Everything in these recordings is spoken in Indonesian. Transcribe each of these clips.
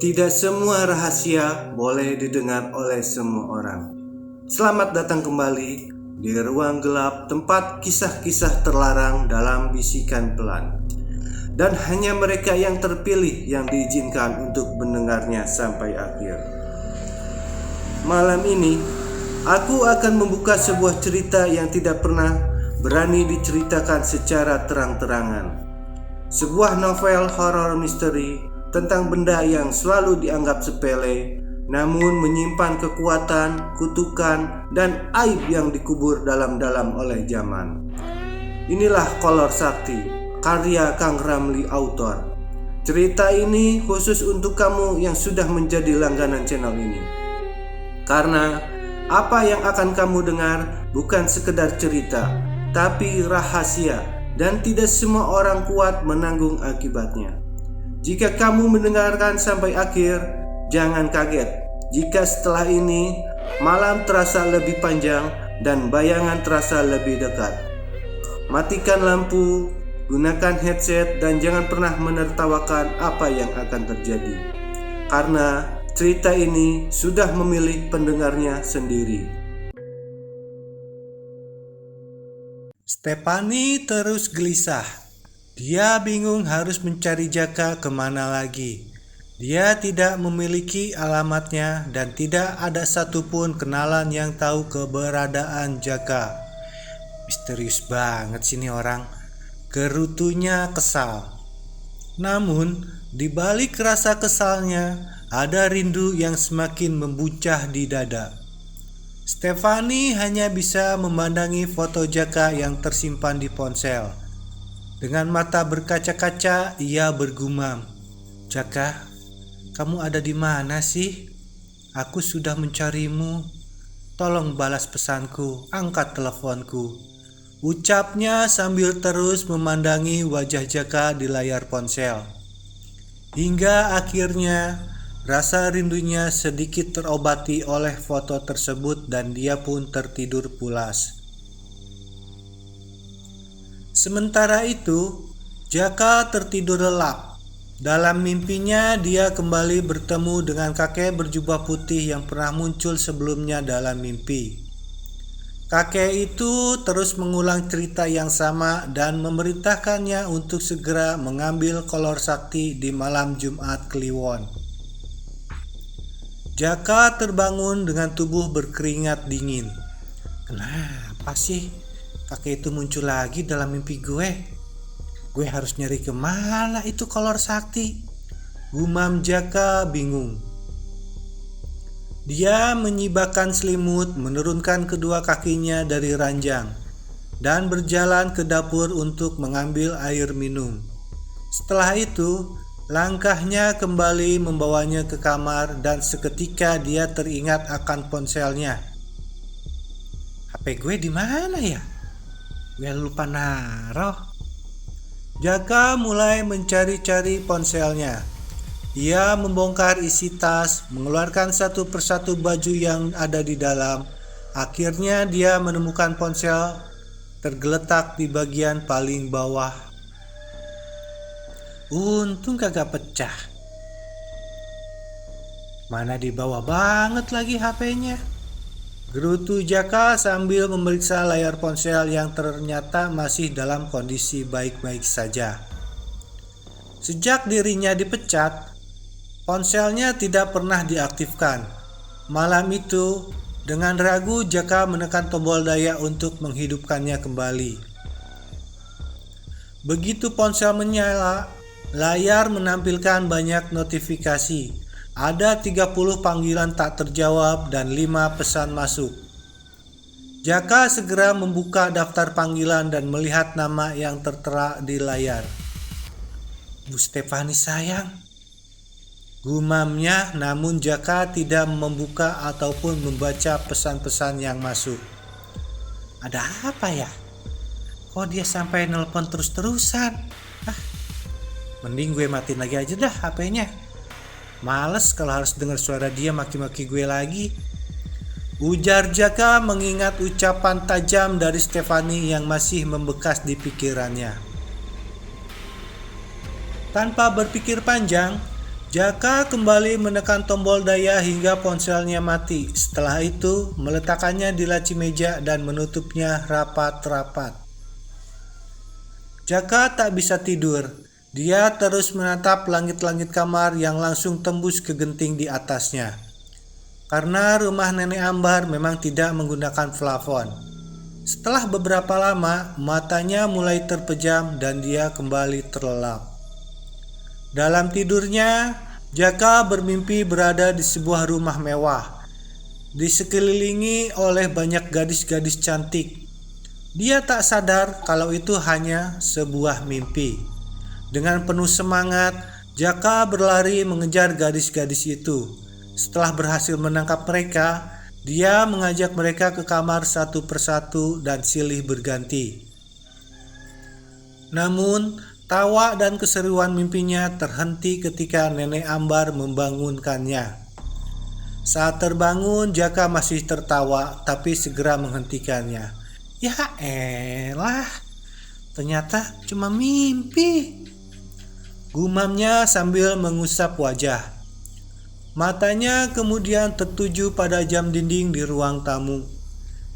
Tidak semua rahasia boleh didengar oleh semua orang. Selamat datang kembali di ruang gelap, tempat kisah-kisah terlarang dalam bisikan pelan. Dan hanya mereka yang terpilih yang diizinkan untuk mendengarnya sampai akhir. Malam ini, aku akan membuka sebuah cerita yang tidak pernah berani diceritakan secara terang-terangan. Sebuah novel horor misteri tentang benda yang selalu dianggap sepele, namun menyimpan kekuatan, kutukan, dan aib yang dikubur dalam-dalam oleh zaman. Inilah Kolor Sakti, karya Kang Ramli author. Cerita ini khusus untuk kamu yang sudah menjadi langganan channel ini. Karena apa yang akan kamu dengar bukan sekedar cerita, tapi rahasia, dan tidak semua orang kuat menanggung akibatnya. Jika kamu mendengarkan sampai akhir, jangan kaget jika setelah ini malam terasa lebih panjang dan bayangan terasa lebih dekat. Matikan lampu, gunakan headset, dan jangan pernah menertawakan apa yang akan terjadi, karena cerita ini sudah memilih pendengarnya sendiri. Stephanie terus gelisah. Dia bingung harus mencari Jaka kemana lagi. Dia tidak memiliki alamatnya dan tidak ada satupun kenalan yang tahu keberadaan Jaka. Misterius banget sini orang. Gerutunya kesal. Namun, di balik rasa kesalnya, ada rindu yang semakin membuncah di dada. Stephanie hanya bisa memandangi foto Jaka yang tersimpan di ponsel. Dengan mata berkaca-kaca, ia bergumam, "Jaka, kamu ada di mana sih? Aku sudah mencarimu. Tolong balas pesanku, angkat teleponku." Ucapnya sambil terus memandangi wajah Jaka di layar ponsel. Hingga akhirnya rasa rindunya sedikit terobati oleh foto tersebut dan dia pun tertidur pulas. Sementara itu, Jaka tertidur lelap. Dalam mimpinya dia kembali bertemu dengan kakek berjubah putih yang pernah muncul sebelumnya dalam mimpi. Kakek itu terus mengulang cerita yang sama dan memerintahkannya untuk segera mengambil kolor sakti di malam Jumat Kliwon. Jaka terbangun dengan tubuh berkeringat dingin. Kenapa sih kakek itu muncul lagi dalam mimpi gue? Gue harus nyari kemana itu kolor sakti? Gumam Jaka bingung. Dia menyibakkan selimut, menurunkan kedua kakinya dari ranjang, dan berjalan ke dapur untuk mengambil air minum. Setelah itu, langkahnya kembali membawanya ke kamar dan seketika dia teringat akan ponselnya. HP gue di mana ya? Gue lupa naruh. Jaka mulai mencari-cari ponselnya. Ia membongkar isi tas, mengeluarkan satu persatu baju yang ada di dalam. Akhirnya dia menemukan ponsel tergeletak di bagian paling bawah. Untung kagak pecah. Mana di bawah banget lagi HP-nya. Gerutu Jaka sambil memeriksa layar ponsel yang ternyata masih dalam kondisi baik-baik saja. Sejak dirinya dipecat, ponselnya tidak pernah diaktifkan. Malam itu, dengan ragu Jaka menekan tombol daya untuk menghidupkannya kembali. Begitu ponsel menyala, layar menampilkan banyak notifikasi. Ada 30 panggilan tak terjawab dan 5 pesan masuk. Jaka segera membuka daftar panggilan dan melihat nama yang tertera di layar. "Bu Stephanie sayang," gumamnya, namun Jaka tidak membuka ataupun membaca pesan-pesan yang masuk. Ada apa ya? Kok dia sampai nelpon terus-terusan? Mending gue matiin lagi aja dah HP-nya. Males kalau harus dengar suara dia maki-maki gue lagi. Ujar Jaka mengingat ucapan tajam dari Stephanie yang masih membekas di pikirannya. Tanpa berpikir panjang, Jaka kembali menekan tombol daya hingga ponselnya mati. Setelah itu, meletakkannya di laci meja dan menutupnya rapat-rapat. Jaka tak bisa tidur. Dia terus menatap langit-langit kamar yang langsung tembus ke genting di atasnya. Karena rumah Nenek Ambar memang tidak menggunakan plafon. Setelah beberapa lama, matanya mulai terpejam dan dia kembali terlelap. Dalam tidurnya, Jaka bermimpi berada di sebuah rumah mewah, disekelilingi oleh banyak gadis-gadis cantik. Dia tak sadar kalau itu hanya sebuah mimpi. Dengan penuh semangat, Jaka berlari mengejar gadis-gadis itu. Setelah berhasil menangkap mereka, dia mengajak mereka ke kamar satu persatu dan silih berganti. Namun, tawa dan keseruan mimpinya terhenti ketika Nenek Ambar membangunkannya. Saat terbangun, Jaka masih tertawa tapi segera menghentikannya. Ya elah, ternyata cuma mimpi, gumamnya sambil mengusap wajah. Matanya kemudian tertuju pada jam dinding di ruang tamu.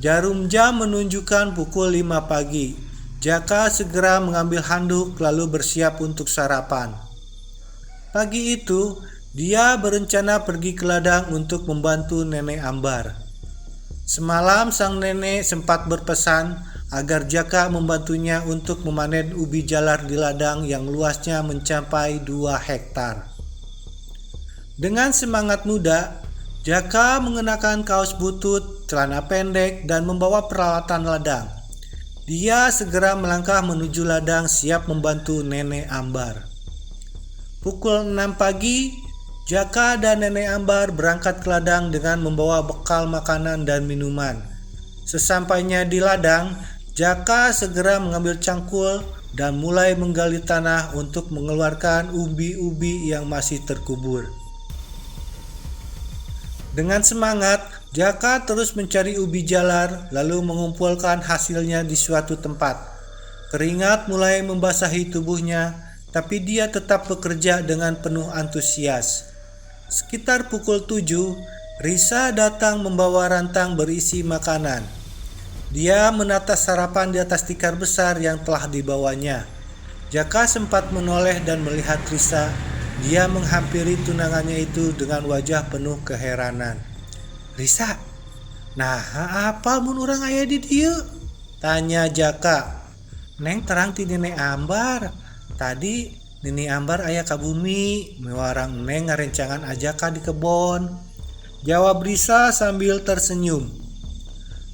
Jarum jam menunjukkan pukul 5 pagi. Jaka segera mengambil handuk lalu bersiap untuk sarapan. Pagi itu, dia berencana pergi ke ladang untuk membantu Nenek Ambar. Semalam sang nenek sempat berpesan agar Jaka membantunya untuk memanen ubi jalar di ladang yang luasnya mencapai 2 hektar. Dengan semangat muda, Jaka mengenakan kaos butut, celana pendek, dan membawa peralatan ladang. Dia segera melangkah menuju ladang siap membantu Nenek Ambar. Pukul 6 pagi, Jaka dan Nenek Ambar berangkat ke ladang dengan membawa bekal makanan dan minuman. Sesampainya di ladang, Jaka segera mengambil cangkul dan mulai menggali tanah untuk mengeluarkan ubi-ubi yang masih terkubur. Dengan semangat, Jaka terus mencari ubi jalar lalu mengumpulkan hasilnya di suatu tempat. Keringat mulai membasahi tubuhnya, tapi dia tetap bekerja dengan penuh antusias. Sekitar pukul 7, Risa datang membawa rantang berisi makanan. Dia menata sarapan di atas tikar besar yang telah dibawanya. Jaka sempat menoleh dan melihat Risa. Dia menghampiri tunangannya itu dengan wajah penuh keheranan. Risa, nah apa mun urang aya di dieu? Tanya Jaka. Neng terang ti Nenek Ambar. Tadi Nenek Ambar aya ka bumi, mewarang neng ngarencangan ajaka di kebon. Jawab Risa sambil tersenyum.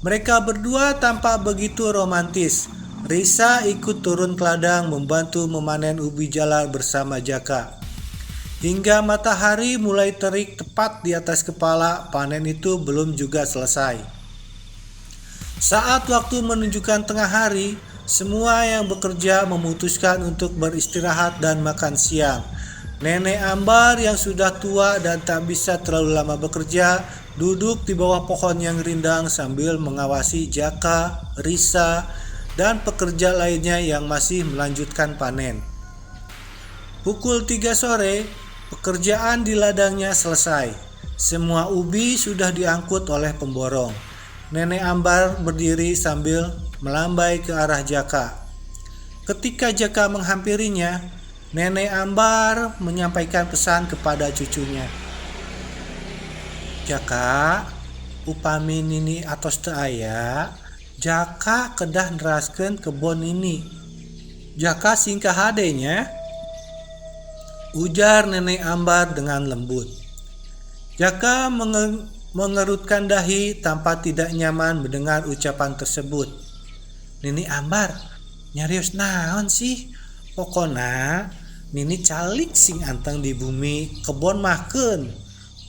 Mereka berdua tampak begitu romantis. Risa ikut turun ke ladang membantu memanen ubi jalar bersama Jaka. Hingga matahari mulai terik tepat di atas kepala, panen itu belum juga selesai. Saat waktu menunjukkan tengah hari, semua yang bekerja memutuskan untuk beristirahat dan makan siang. Nenek Ambar yang sudah tua dan tak bisa terlalu lama bekerja, duduk di bawah pohon yang rindang sambil mengawasi Jaka, Risa, dan pekerja lainnya yang masih melanjutkan panen. Pukul 3 sore, pekerjaan di ladangnya selesai. Semua ubi sudah diangkut oleh pemborong. Nenek Ambar berdiri sambil melambai ke arah Jaka. Ketika Jaka menghampirinya, Nenek Ambar menyampaikan pesan kepada cucunya. Jaka, upami nini atos teu aya, Jaka kedah neraskeun kebon ini. Jaka singkah hadenya, ujar Nenek Ambar dengan lembut. Jaka mengerutkan dahi tanpa tidak nyaman mendengar ucapan tersebut. Nenek Ambar, nyarios naon sih? Pokona, Nini calik sing anteng di bumi, kebon mahkeun,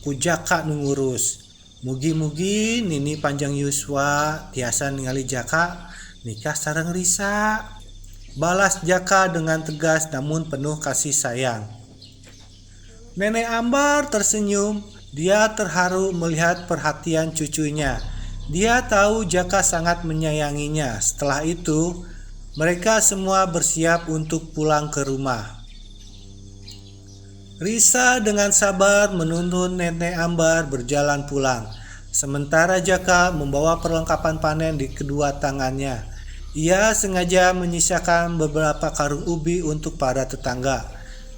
ku Jaka nu ngurus. Mugi-mugi Nini panjang yuswa, tiasa ningali Jaka nikah sareng Risa. Balas Jaka dengan tegas namun penuh kasih sayang. Nenek Ambar tersenyum. Dia terharu melihat perhatian cucunya. Dia tahu Jaka sangat menyayanginya. Setelah itu, mereka semua bersiap untuk pulang ke rumah. Risa dengan sabar menuntun Nenek Ambar berjalan pulang, sementara Jaka membawa perlengkapan panen di kedua tangannya. Ia sengaja menyisakan beberapa karung ubi untuk para tetangga.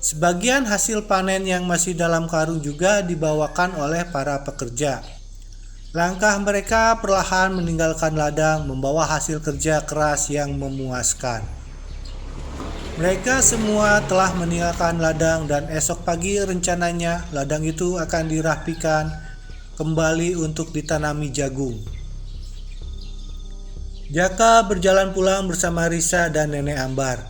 Sebagian hasil panen yang masih dalam karung juga dibawakan oleh para pekerja. Langkah mereka perlahan meninggalkan ladang membawa hasil kerja keras yang memuaskan. Mereka semua telah meninggalkan ladang dan esok pagi rencananya ladang itu akan dirapikan kembali untuk ditanami jagung. Jaka berjalan pulang bersama Risa dan Nenek Ambar.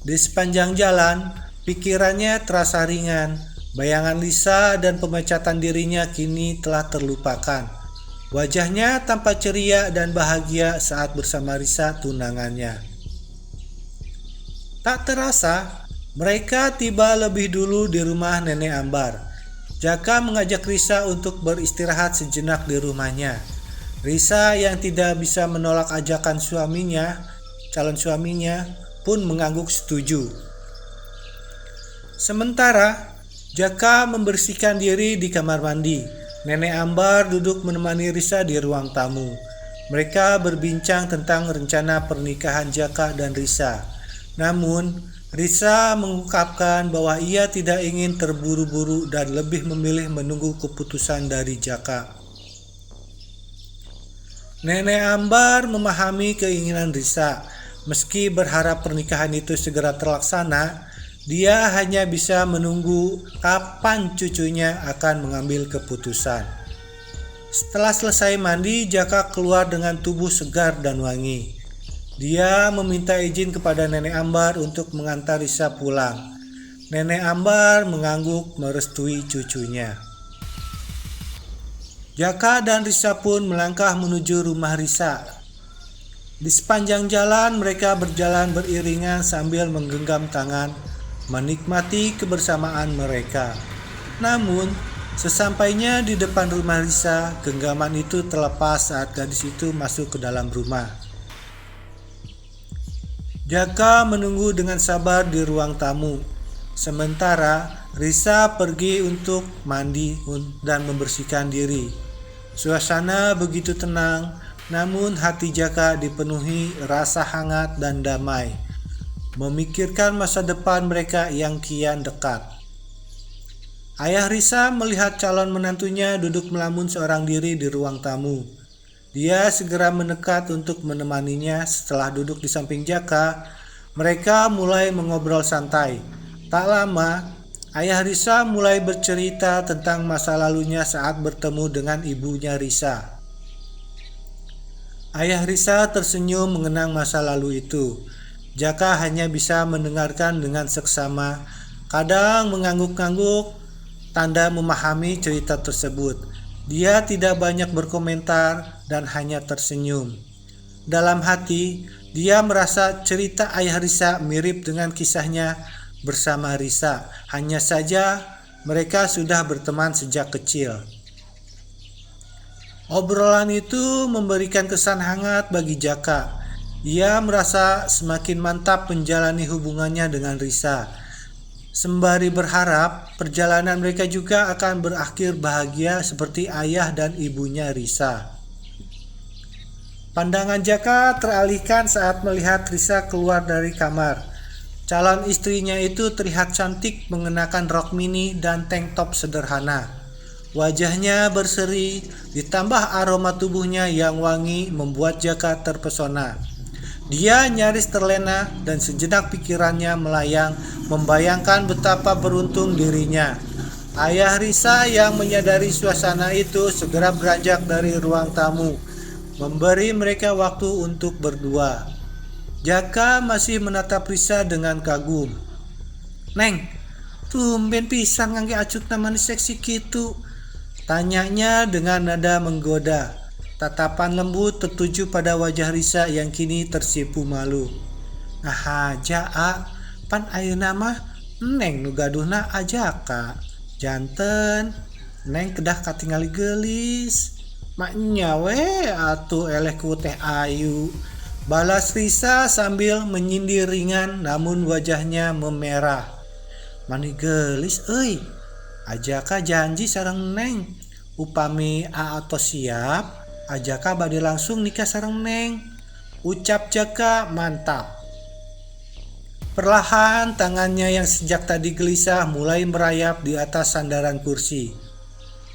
Di sepanjang jalan, pikirannya terasa ringan. Bayangan Risa dan pemecatan dirinya kini telah terlupakan. Wajahnya tampak ceria dan bahagia saat bersama Risa tunangannya. Tak terasa, mereka tiba lebih dulu di rumah Nenek Ambar. Jaka mengajak Risa untuk beristirahat sejenak di rumahnya. Risa yang tidak bisa menolak ajakan calon suaminya, pun mengangguk setuju. Sementara, Jaka membersihkan diri di kamar mandi. Nenek Ambar duduk menemani Risa di ruang tamu. Mereka berbincang tentang rencana pernikahan Jaka dan Risa. Namun, Risa mengungkapkan bahwa ia tidak ingin terburu-buru dan lebih memilih menunggu keputusan dari Jaka. Nenek Ambar memahami keinginan Risa. Meski berharap pernikahan itu segera terlaksana, dia hanya bisa menunggu kapan cucunya akan mengambil keputusan. Setelah selesai mandi, Jaka keluar dengan tubuh segar dan wangi. Dia meminta izin kepada Nenek Ambar untuk mengantar Risa pulang. Nenek Ambar mengangguk merestui cucunya. Jaka dan Risa pun melangkah menuju rumah Risa. Di sepanjang jalan mereka berjalan beriringan sambil menggenggam tangan, menikmati kebersamaan mereka. Namun, sesampainya di depan rumah Risa, genggaman itu terlepas saat gadis itu masuk ke dalam rumah. Jaka menunggu dengan sabar di ruang tamu. Sementara Risa pergi untuk mandi dan membersihkan diri. Suasana begitu tenang, namun hati Jaka dipenuhi rasa hangat dan damai, memikirkan masa depan mereka yang kian dekat. Ayah Risa melihat calon menantunya duduk melamun seorang diri di ruang tamu. Dia segera mendekat untuk menemaninya. Setelah duduk di samping Jaka, mereka mulai mengobrol santai. Tak lama, ayah Risa mulai bercerita tentang masa lalunya saat bertemu dengan ibunya Risa. Ayah Risa tersenyum mengenang masa lalu itu. Jaka hanya bisa mendengarkan dengan seksama, kadang mengangguk-angguk, tanda memahami cerita tersebut. Dia tidak banyak berkomentar dan hanya tersenyum. Dalam hati, dia merasa cerita ayah Risa mirip dengan kisahnya bersama Risa. Hanya saja mereka sudah berteman sejak kecil. Obrolan itu memberikan kesan hangat bagi Jaka. Ia merasa semakin mantap menjalani hubungannya dengan Risa. Sembari berharap perjalanan mereka juga akan berakhir bahagia seperti ayah dan ibunya Risa. Pandangan Jaka teralihkan saat melihat Risa keluar dari kamar. Calon istrinya itu terlihat cantik mengenakan rok mini dan tank top sederhana. Wajahnya berseri, ditambah aroma tubuhnya yang wangi membuat Jaka terpesona. Dia nyaris terlena dan sejenak pikirannya melayang, membayangkan betapa beruntung dirinya. Ayah Risa yang menyadari suasana itu segera beranjak dari ruang tamu, memberi mereka waktu untuk berdua. Jaka masih menatap Risa dengan kagum. "Neng, tumben pisan ngangge acut namanya seksi gitu," tanyanya dengan nada menggoda. Tatapan lembut tertuju pada wajah Risa yang kini tersipu malu. "Nah aja, pan ayeuna mah Neng nu gaduhna Jaka. Janten, Neng kedah katingali geulis. Maknya we atuh eleh ku teh ayu," balas Risa sambil menyindir ringan namun wajahnya memerah. Mani gelis euy. Ajaka janji sareng Neng. Upami aatos siap, Ajaka bade langsung nikah sareng Neng. Ucap Jaka mantap. Perlahan tangannya yang sejak tadi gelisah mulai merayap di atas sandaran kursi.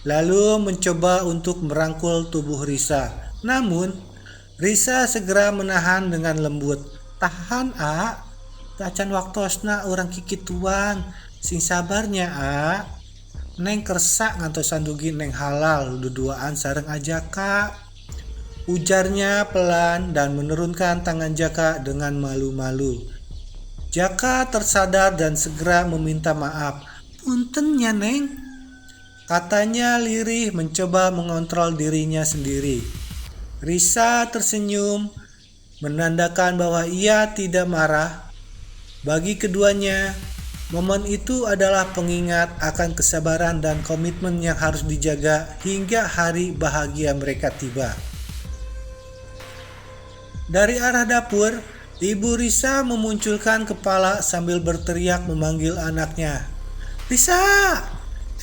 Lalu mencoba untuk merangkul tubuh Risa. Namun, Risa segera menahan dengan lembut. Tahan, A. Tacan waktosna orang kikituan. Sing sabarnya, A. Neng kersak ngantosan dugi Neng halal duduaan sareng Ajaka. Ujarnya pelan dan menurunkan tangan Jaka dengan malu-malu. Jaka tersadar dan segera meminta maaf. Puntennya Neng. Katanya lirih mencoba mengontrol dirinya sendiri. Risa tersenyum, menandakan bahwa ia tidak marah. Bagi keduanya, momen itu adalah pengingat akan kesabaran dan komitmen yang harus dijaga hingga hari bahagia mereka tiba. Dari arah dapur, Ibu Risa memunculkan kepala sambil berteriak memanggil anaknya. Risa!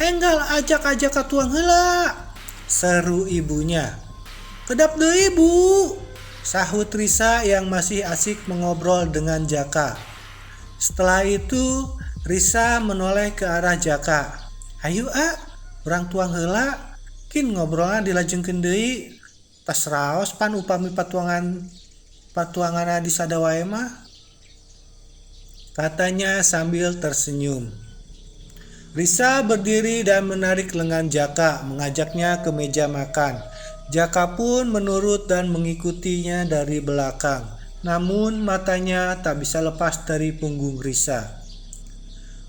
Enggal ajak-ajak ka tuang heula, seru ibunya. Kedap deui Bu, sahut Risa yang masih asik mengobrol dengan Jaka. Setelah itu, Risa menoleh ke arah Jaka. Hayu urang tuang heula, kin ngobrolna dilajengkeun deui. Tas raos pan upami patuanganna di sadawae mah, katanya sambil tersenyum. Risa berdiri dan menarik lengan Jaka, mengajaknya ke meja makan. Jaka pun menurut dan mengikutinya dari belakang. Namun matanya tak bisa lepas dari punggung Risa.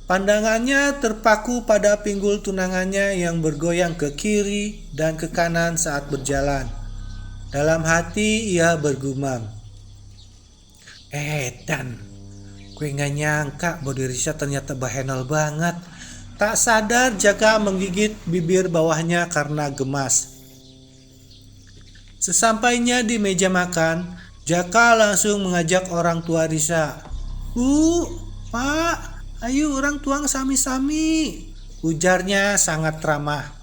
Pandangannya terpaku pada pinggul tunangannya yang bergoyang ke kiri dan ke kanan saat berjalan. Dalam hati ia bergumam. Dan gue gak nyangka body Risa ternyata bahenol banget. Tak sadar Jaka menggigit bibir bawahnya karena gemas. Sesampainya di meja makan, Jaka langsung mengajak orang tua Risa. Bu, Pak, ayo orang tuang sami-sami, ujarnya sangat ramah.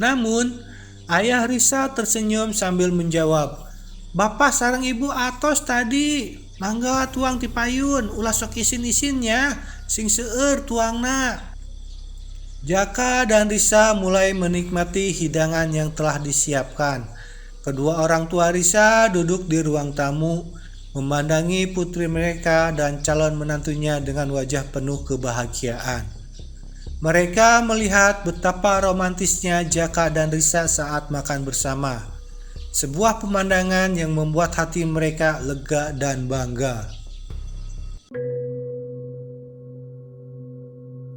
Namun, ayah Risa tersenyum sambil menjawab. Bapak sareng ibu atos tadi, mangga tuang ti payun, ulah sok isin-isinnya, sing seueur tuangna. Jaka dan Risa mulai menikmati hidangan yang telah disiapkan. Kedua orang tua Risa duduk di ruang tamu, memandangi putri mereka dan calon menantunya dengan wajah penuh kebahagiaan. Mereka melihat betapa romantisnya Jaka dan Risa saat makan bersama. Sebuah pemandangan yang membuat hati mereka lega dan bangga.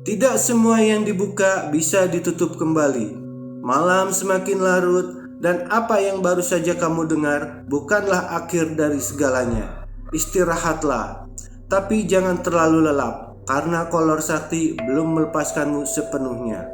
Tidak semua yang dibuka bisa ditutup kembali. Malam semakin larut dan apa yang baru saja kamu dengar bukanlah akhir dari segalanya. Istirahatlah, tapi jangan terlalu lelap karena kolor sakti belum melepaskanmu sepenuhnya.